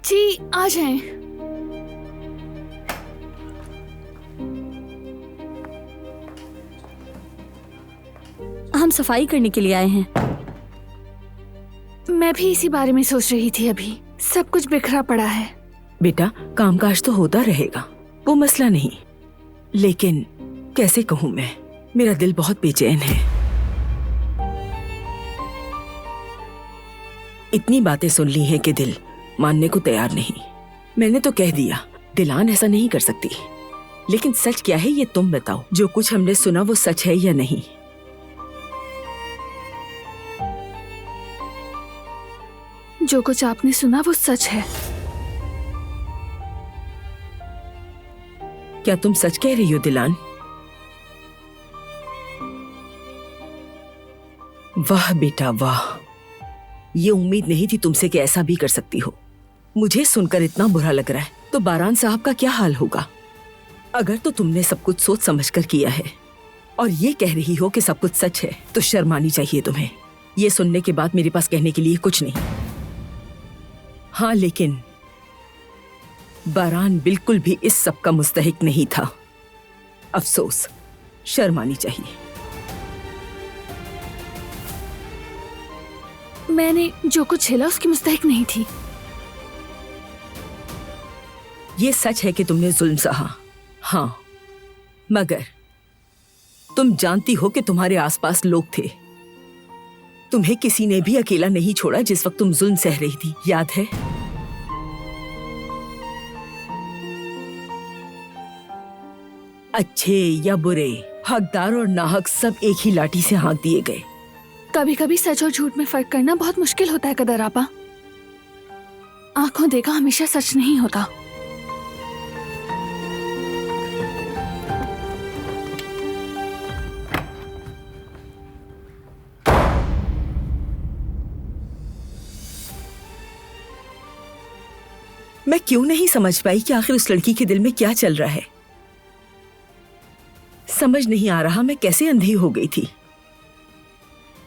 जी आ जाएं। हम सफाई करने के लिए आए हैं। मैं भी इसी बारे में सोच रही थी, अभी सब कुछ बिखरा पड़ा है। बेटा, कामकाज तो होता रहेगा, वो मसला नहीं, लेकिन कैसे कहूँ मैं, मेरा दिल बहुत बेचैन है। इतनी बातें सुन ली हैं कि दिल मानने को तैयार नहीं। मैंने तो कह दिया दिलान ऐसा नहीं कर सकती, लेकिन सच क्या है ये तुम बताओ। जो कुछ हमने सुना वो सच है या नहीं? जो कुछ आपने सुना वो सच है। क्या तुम सच कह रही हो दिलान? वाह बेटा वाह, ये उम्मीद नहीं थी तुमसे कि ऐसा भी कर सकती हो। मुझे सुनकर इतना बुरा लग रहा है, तो बारान साहब का क्या हाल होगा? अगर तो तुमने सब कुछ सोच समझकर किया है और ये कह रही हो कि सब कुछ सच है, तो शर्म आनी चाहिए तुम्हें। ये सुनने के बाद मेरे पास कहने के लिए कुछ नहीं। हाँ, लेकिन बारान बिल्कुल भी इस सब का मुस्तहिक नहीं था। अफसोस, शर्म आनी चाहिए। मैंने जो कुछ झेला उसकी मुस्तहिक नहीं थी। ये सच है कि तुमने जुल्म सहा, हाँ, मगर तुम जानती हो कि तुम्हारे आसपास लोग थे। तुम्हें किसी ने भी अकेला नहीं छोड़ा जिस वक्त तुम जुल्म सह रही थी, याद है? अच्छे या बुरे, हकदार और नाहक सब एक ही लाठी से हाँक दिए गए। कभी कभी सच और झूठ में फर्क करना बहुत मुश्किल होता है कदर आपा। आंखों देखा हमेशा सच नहीं होता। मैं क्यों नहीं समझ पाई कि आखिर उस लड़की के दिल में क्या चल रहा है। समझ नहीं आ रहा मैं कैसे अंधी हो गई थी,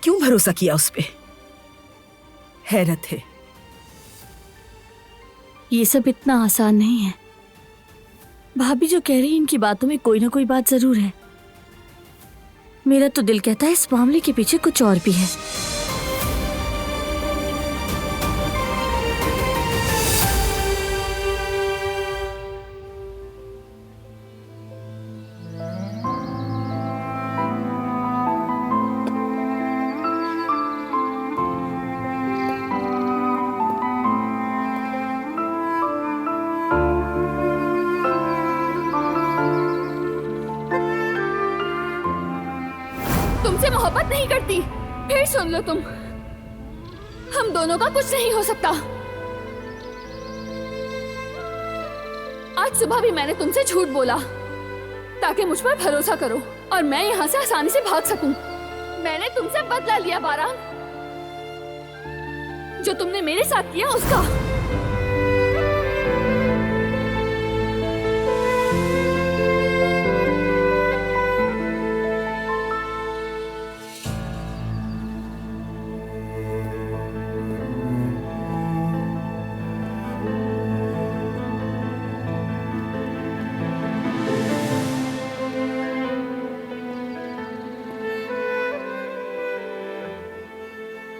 क्यों भरोसा किया उस पे। हैरत है। ये सब इतना आसान नहीं है। भाभी जो कह रही है इनकी बातों में कोई ना कोई बात जरूर है। मेरा तो दिल कहता है इस मामले के पीछे कुछ और भी है। तुमसे मोहब्बत नहीं करती, फिर सुन लो तुम, हम दोनों का कुछ नहीं हो सकता। आज सुबह भी मैंने तुमसे झूठ बोला ताकि मुझ पर भरोसा करो और मैं यहाँ से आसानी से भाग सकूं। मैंने तुमसे बदला लिया बारान, जो तुमने मेरे साथ किया उसका।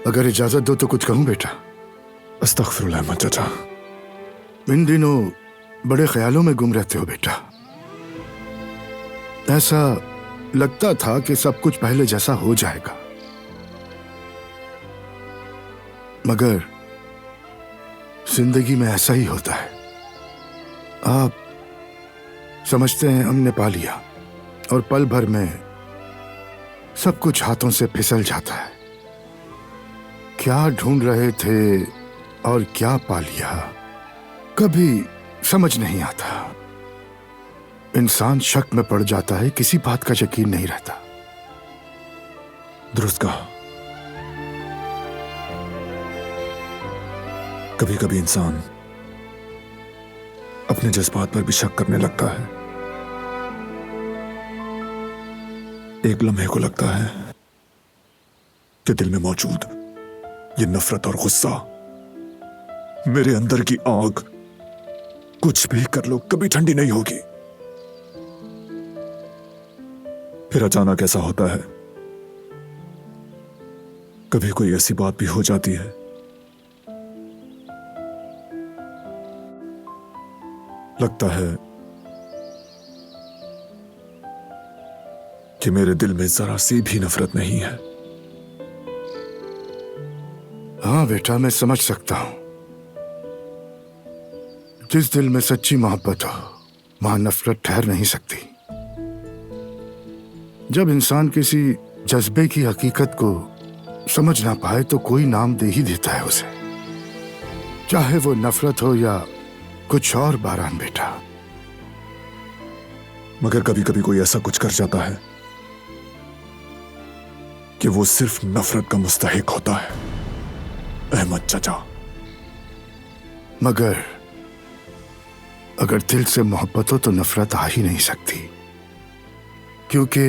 अगर इजाजत दो तो कुछ कहूं बेटा। अस्तगफिरुल्लाह अहमद चाचा। इन दिनों बड़े ख्यालों में गुम रहते हो बेटा। ऐसा लगता था कि सब कुछ पहले जैसा हो जाएगा, मगर जिंदगी में ऐसा ही होता है। आप समझते हैं हमने पा लिया और पल भर में सब कुछ हाथों से फिसल जाता है। क्या ढूंढ रहे थे और क्या पा लिया, कभी समझ नहीं आता। इंसान शक में पड़ जाता है, किसी बात का यकीन नहीं रहता। दुरुस्त कहा। कभी कभी इंसान अपने जज्बात पर भी शक करने लगता है। एक लम्हे को लगता है कि दिल में मौजूद ये नफरत और गुस्सा मेरे अंदर की आग कुछ भी कर लो कभी ठंडी नहीं होगी। फिर अचानक ऐसा होता है, कभी कोई ऐसी बात भी हो जाती है लगता है कि मेरे दिल में जरा सी भी नफरत नहीं है। हाँ बेटा, मैं समझ सकता हूं। जिस दिल में सच्ची मोहब्बत हो वहां नफरत ठहर नहीं सकती। जब इंसान किसी जज्बे की हकीकत को समझ ना पाए तो कोई नाम दे ही देता है उसे, चाहे वो नफरत हो या कुछ और। बारान बेटा, मगर कभी कभी कोई ऐसा कुछ कर जाता है कि वो सिर्फ नफरत का मुस्तहिक होता है। अहमद चाचा, मगर अगर दिल से मोहब्बत हो तो नफरत आ ही नहीं सकती, क्योंकि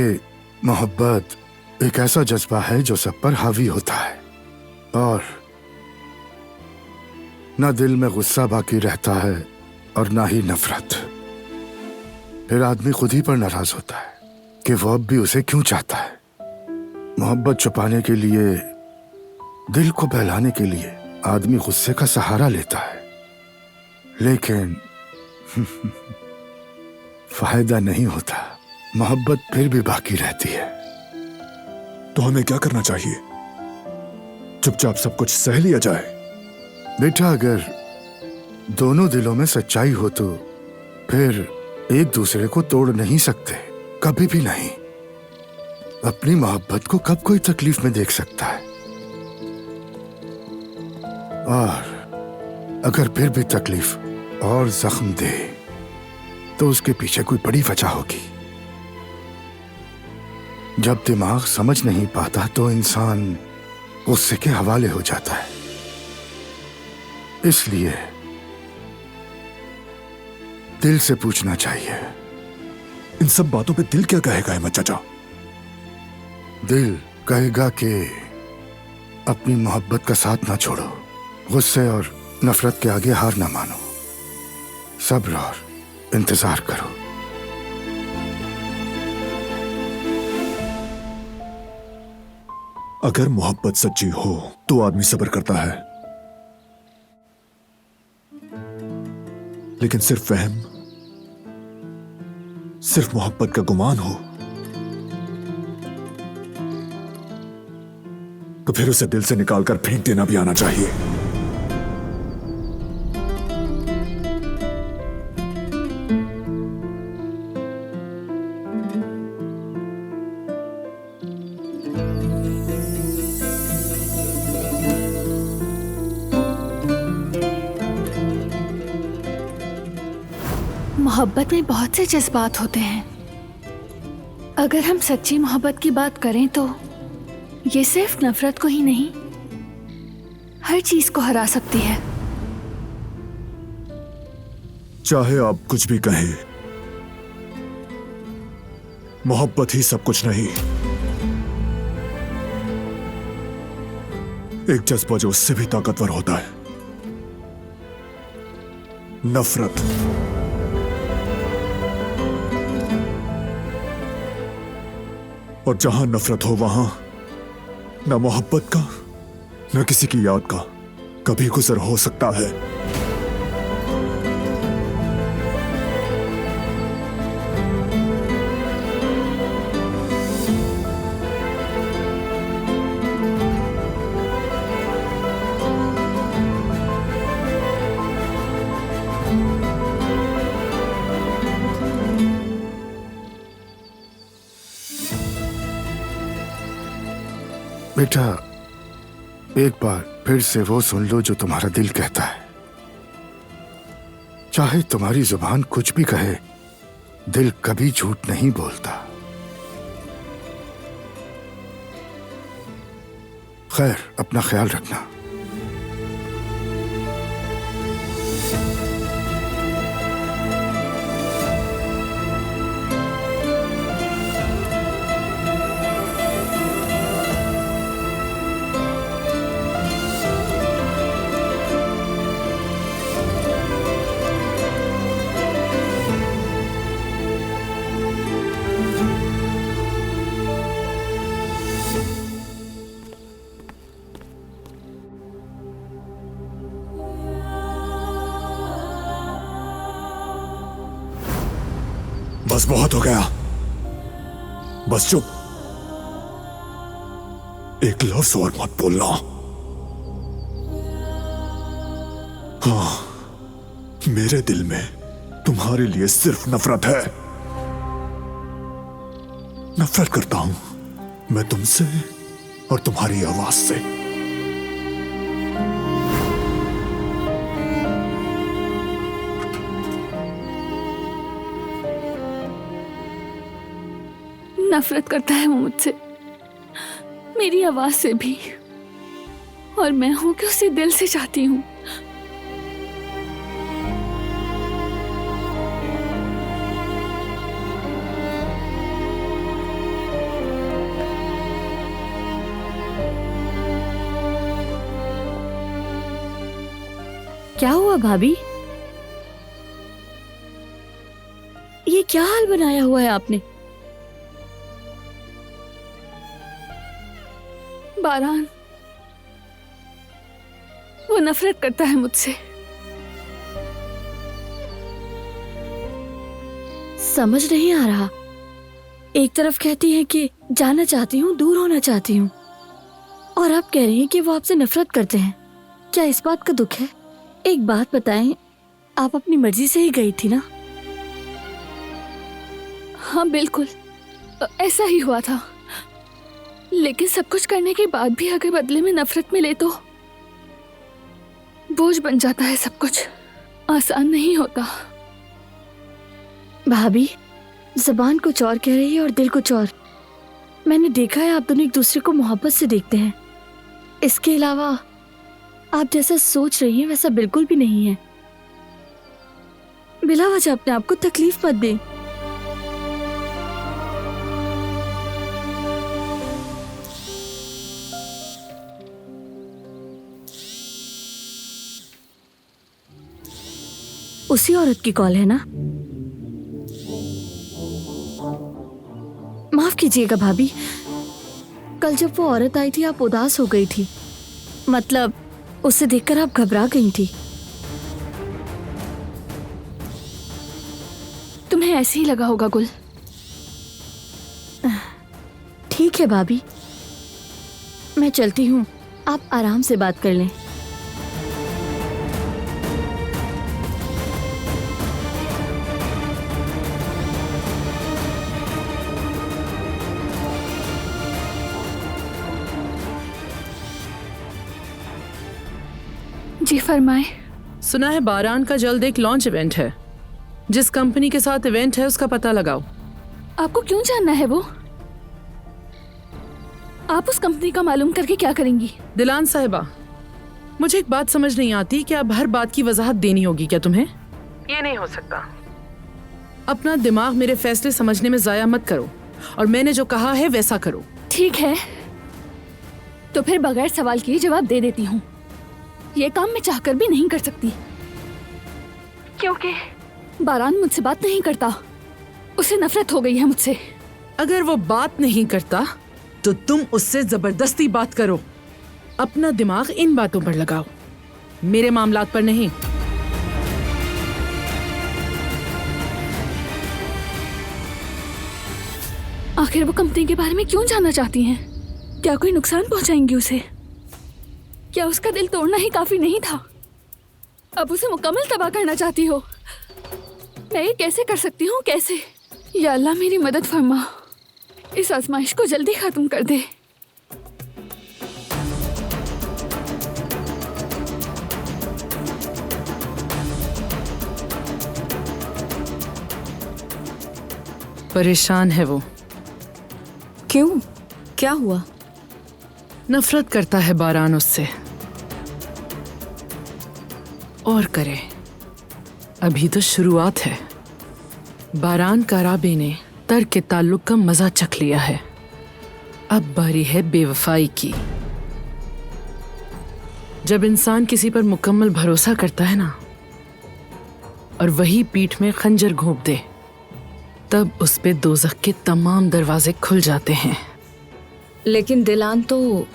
मोहब्बत एक ऐसा जज्बा है जो सब पर हावी होता है। और ना दिल में गुस्सा बाकी रहता है और ना ही नफरत। फिर आदमी खुद ही पर नाराज होता है कि वो अब भी उसे क्यों चाहता है। मोहब्बत छुपाने के लिए, दिल को बहलाने के लिए आदमी गुस्से का सहारा लेता है, लेकिन फायदा नहीं होता। मोहब्बत फिर भी बाकी रहती है। तो हमें क्या करना चाहिए? चुपचाप सब कुछ सह लिया जाए? बेटा, अगर दोनों दिलों में सच्चाई हो तो फिर एक दूसरे को तोड़ नहीं सकते, कभी भी नहीं। अपनी मोहब्बत को कब कोई तकलीफ में देख सकता है? और अगर फिर भी तकलीफ और जख्म दे तो उसके पीछे कोई बड़ी वजह होगी। जब दिमाग समझ नहीं पाता तो इंसान गुस्से के हवाले हो जाता है। इसलिए दिल से पूछना चाहिए। इन सब बातों पे दिल क्या कहेगा अहमद चाचा? दिल कहेगा कि अपनी मोहब्बत का साथ ना छोड़ो, गुस्से और नफरत के आगे हार ना मानो, सब्र और इंतजार करो। अगर मोहब्बत सच्ची हो तो आदमी सब्र करता है, लेकिन सिर्फ वहम, सिर्फ मोहब्बत का गुमान हो तो फिर उसे दिल से निकालकर फेंक देना भी आना चाहिए। मोहब्बत में बहुत से जज्बात होते हैं। अगर हम सच्ची मोहब्बत की बात करें तो ये सिर्फ नफरत को ही नहीं, हर चीज को हरा सकती है। चाहे आप कुछ भी कहें, मोहब्बत ही सब कुछ नहीं। एक जज्बा जो उससे भी ताकतवर होता है, नफरत। और जहां नफरत हो वहां न मोहब्बत का न किसी की याद का कभी गुजर हो सकता है। बेटा, एक बार फिर से वो सुन लो जो तुम्हारा दिल कहता है। चाहे तुम्हारी जुबान कुछ भी कहे, दिल कभी झूठ नहीं बोलता। खैर, अपना ख्याल रखना। बस बहुत हो गया। बस चुप। एक लफ्ज और मत बोलना। हाँ, मेरे दिल में तुम्हारे लिए सिर्फ नफरत है। नफरत करता हूं मैं तुमसे और तुम्हारी आवाज से। नफरत करता है वो मुझसे, मेरी आवाज से भी, और मैं हूं कि उसे दिल से चाहती हूं। क्या हुआ भाभी? ये क्या हाल बनाया हुआ है आपने? बारान, वो नफरत करता है मुझसे। समझ नहीं आ रहा। एक तरफ कहती है कि जाना चाहती हूँ, दूर होना चाहती हूँ, और आप कह रही हैं कि वो आपसे नफरत करते हैं। क्या इस बात का दुख है? एक बात बताएं, आप अपनी मर्जी से ही गई थी ना? हाँ बिल्कुल, ऐसा ही हुआ था। लेकिन सब कुछ करने के बाद भी अगर बदले में नफरत मिले तो बोझ बन जाता है। सब कुछ आसान नहीं होता। भाभी, जबान कुछ और कह रही है और दिल कुछ और। मैंने देखा है आप दोनों एक दूसरे को मोहब्बत से देखते हैं। इसके अलावा आप जैसा सोच रही हैं वैसा बिल्कुल भी नहीं है। बिला वजह अपने आप को तकलीफ मत दें। उसी औरत की कॉल है ना? माफ कीजिएगा भाभी, कल जब वो औरत आई थी आप उदास हो गई थी। मतलब उसे देखकर आप घबरा गई थी। तुम्हें ऐसे ही लगा होगा गुल। ठीक है भाभी, मैं चलती हूँ, आप आराम से बात कर लें। जी फरमाए। सुना है बारान का जल्द एक लॉन्च इवेंट है। जिस कंपनी के साथ इवेंट है उसका पता लगाओ। आपको क्यों जानना है वो? आप उस कंपनी का मालूम करके क्या करेंगी? दिलान साहिबा, मुझे एक बात समझ नहीं आती कि अब हर बात की वजाहत देनी होगी क्या तुम्हें? ये नहीं हो सकता। अपना दिमाग मेरे फैसले समझने में जाया मत करो और मैंने जो कहा है वैसा करो। ठीक है, तो फिर बगैर सवाल किए जवाब दे देती हूँ। ये काम मैं चाहकर भी नहीं कर सकती, क्योंकि बारान मुझसे बात नहीं करता। उसे नफरत हो गई है मुझसे। अगर वो बात नहीं करता तो तुम उससे जबरदस्ती बात करो। अपना दिमाग इन बातों पर लगाओ, मेरे मामलात पर नहीं। आखिर वो कंपनी के बारे में क्यों जानना चाहती हैं? क्या कोई नुकसान पहुंचाएंगी उसे? क्या उसका दिल तोड़ना ही काफी नहीं था? अब उसे मुकम्मल तबाह करना चाहती हो? मैं ये कैसे कर सकती हूँ? कैसे? या अल्लाह मेरी मदद फरमा, इस आजमाइश को जल्दी खत्म कर दे। परेशान है वो। क्यों? क्या हुआ? नफरत करता है बारान उससे, और करे। अभी तो शुरुआत है। बारान काराबे ने तर्क के ताल्लुक का मजा चख लिया है। अब बारी है बेवफाई की। जब इंसान किसी पर मुकम्मल भरोसा करता है ना, और वही पीठ में खंजर घोंप दे, तब उस पे दोज़ख के तमाम दरवाजे खुल जाते हैं। लेकिन दिलान तो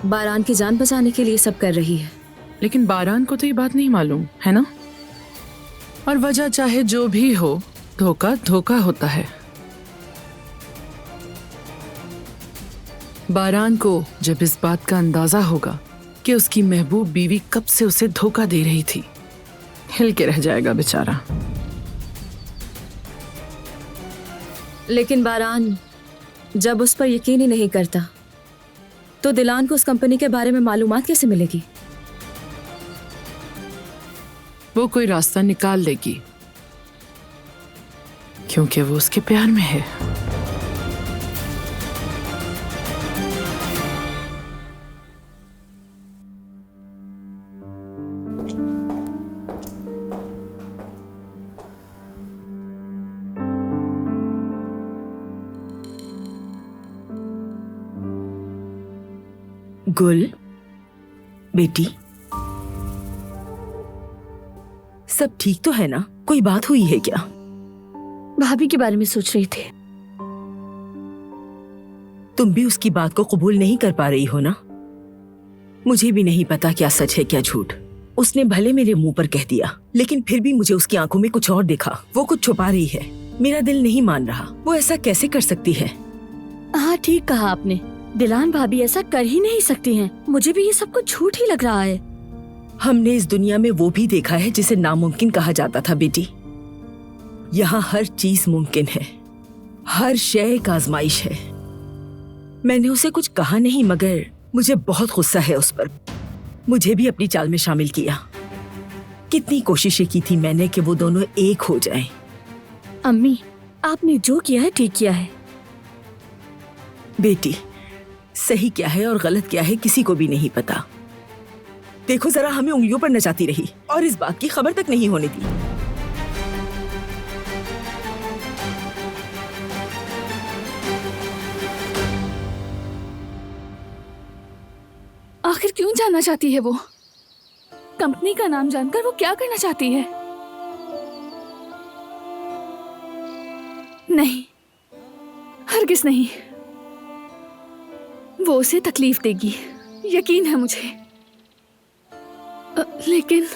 बारान की जान बचाने के लिए सब कर रही है। लेकिन बारान को तो ये बात नहीं मालूम है ना, और वजह चाहे जो भी हो, धोखा धोखा होता है। बारान को जब इस बात का अंदाजा होगा कि उसकी महबूब बीवी कब से उसे धोखा दे रही थी, हिल के रह जाएगा बेचारा। लेकिन बारान जब उस पर यकीन ही नहीं करता तो दिलान को उस कंपनी के बारे में मालूमात कैसे मिलेगी? वो कोई रास्ता निकाल लेगी, क्योंकि वो उसके प्यार में है। गुल, बेटी, सब ठीक तो है ना? कोई बात हुई है क्या? भाभी के बारे में सोच रही थी। तुम भी उसकी बात को कबूल नहीं कर पा रही हो ना? मुझे भी नहीं पता क्या सच है क्या झूठ। उसने भले मेरे मुंह पर कह दिया, लेकिन फिर भी मुझे उसकी आंखों में कुछ और दिखा। वो कुछ छुपा रही है। मेरा दिल नहीं मान रहा। वो ऐसा कैसे कर सकती है? हाँ, ठीक कहा आपने। दिलान भाभी ऐसा कर ही नहीं सकती हैं। मुझे भी ये सब कुछ झूठ ही लग रहा है। हमने इस दुनिया में वो भी देखा है जिसे नामुमकिन कहा जाता था बेटी। यहाँ हर चीज मुमकिन है, हर शय एक आजमाइश है। मैंने उसे कुछ कहा नहीं, मगर मुझे बहुत गुस्सा है उस पर। मुझे भी अपनी चाल में शामिल किया। कितनी कोशिशें की थी मैंने कि वो दोनों एक हो जाएं। अम्मी, आपने जो किया है ठीक किया है। बेटी, सही क्या है और गलत क्या है किसी को भी नहीं पता। देखो जरा, हमें उंगलियों पर नचाती रही और इस बात की खबर तक नहीं होने दी। आखिर क्यों जानना चाहती है वो? कंपनी का नाम जानकर वो क्या करना चाहती है? नहीं, हरगिज़ नहीं। वो उसे तकलीफ देगी, यकीन है मुझे। लेकिन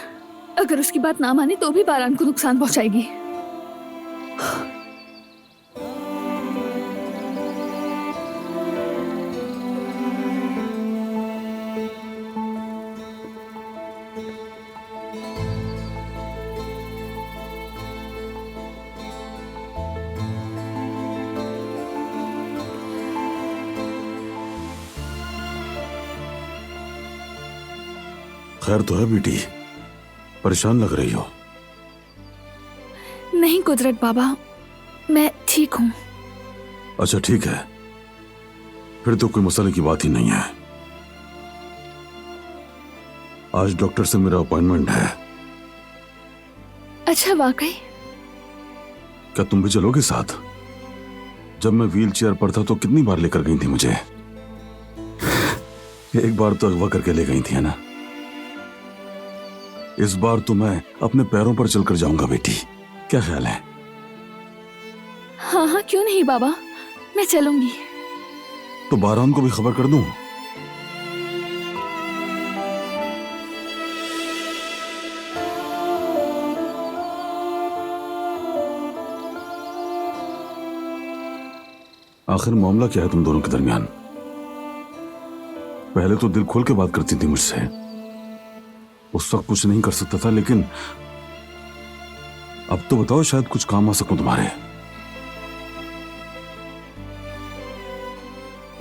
अगर उसकी बात ना माने तो भी बारान को नुकसान पहुंचाएगी। खैर तो है बेटी, परेशान लग रही हो। नहीं कुदरत बाबा, मैं ठीक हूँ। अच्छा ठीक है, फिर तो कोई मसले की बात ही नहीं है। आज डॉक्टर से मेरा अपॉइंटमेंट है। अच्छा, वाकई? क्या तुम भी चलोगे साथ? जब मैं व्हील चेयर पर था तो कितनी बार लेकर गई थी मुझे। एक बार तो अगवा करके ले गई थी, है ना? इस बार तो मैं अपने पैरों पर चलकर जाऊंगा बेटी, क्या ख्याल है? हाँ हाँ, क्यों नहीं बाबा, मैं चलूंगी। तो बारान को भी खबर कर दूं? आखिर मामला क्या है तुम दोनों के दरमियान? पहले तो दिल खोल के बात करती थी मुझसे। उस वक्त कुछ नहीं कर सकता था, लेकिन अब तो बताओ, शायद कुछ काम आ सकूं तुम्हारे।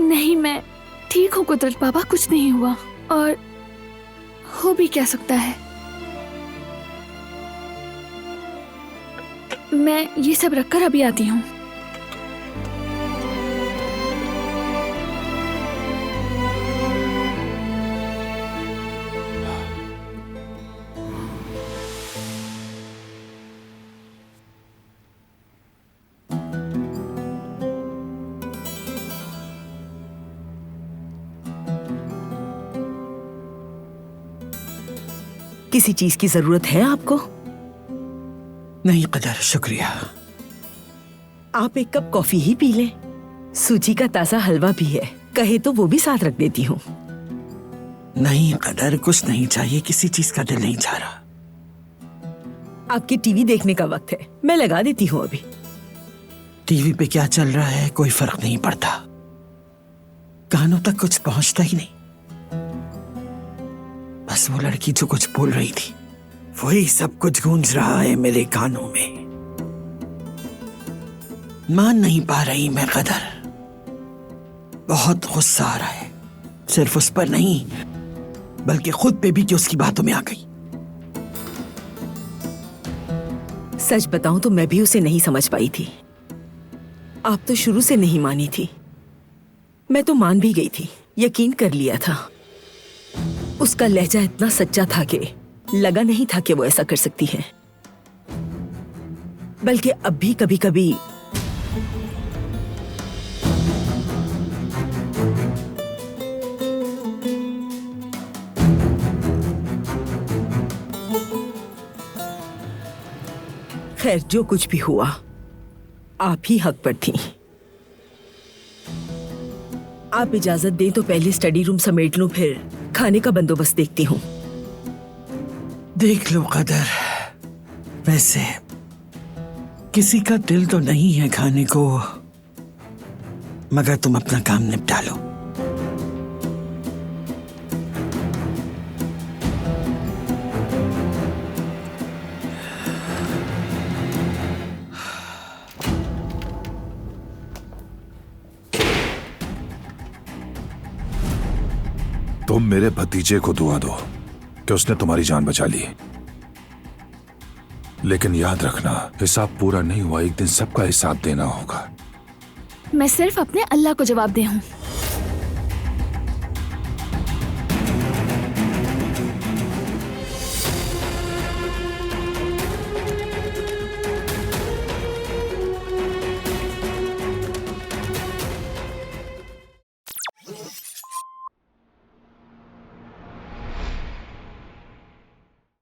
नहीं, मैं ठीक हूँ कुदरत बाबा, कुछ नहीं हुआ। और हो भी क्या सकता है। मैं ये सब रखकर अभी आती हूँ। किसी चीज की जरूरत है आपको? नहीं कदर, शुक्रिया। आप एक कप कॉफी ही पी लें। सूजी का ताजा हलवा भी है, कहे तो वो भी साथ रख देती हूँ। नहीं कदर, कुछ नहीं चाहिए, किसी चीज का दिल नहीं चाह रहा। आपकी टीवी देखने का वक्त है, मैं लगा देती हूँ अभी। टीवी पे क्या चल रहा है कोई फर्क नहीं पड़ता, कानों तक कुछ पहुंचता ही नहीं। बस वो लड़की जो कुछ बोल रही थी वही सब कुछ गूंज रहा है मेरे कानों में। मान नहीं पा रही मैं कदर, बहुत गुस्सा आ रहा है, सिर्फ उस पर नहीं बल्कि खुद पे भी कि उसकी बातों में आ गई। सच बताऊं तो मैं भी उसे नहीं समझ पाई थी। आप तो शुरू से नहीं मानी थी, मैं तो मान भी गई थी, यकीन कर लिया था। उसका लहजा इतना सच्चा था कि लगा नहीं था कि वो ऐसा कर सकती है। बल्कि अब भी कभी कभी खैर, जो कुछ भी हुआ आप ही हक पर थी। आप इजाजत दें तो पहले स्टडी रूम समेट लूं, फिर खाने का बंदोबस्त देखती हूँ। देख लो कदर, वैसे किसी का दिल तो नहीं है खाने को, मगर तुम अपना काम निपटा लो। तुम मेरे भतीजे को दुआ दो कि उसने तुम्हारी जान बचा ली, लेकिन याद रखना हिसाब पूरा नहीं हुआ, एक दिन सबका हिसाब देना होगा। मैं सिर्फ अपने अल्लाह को जवाब दे हूँ।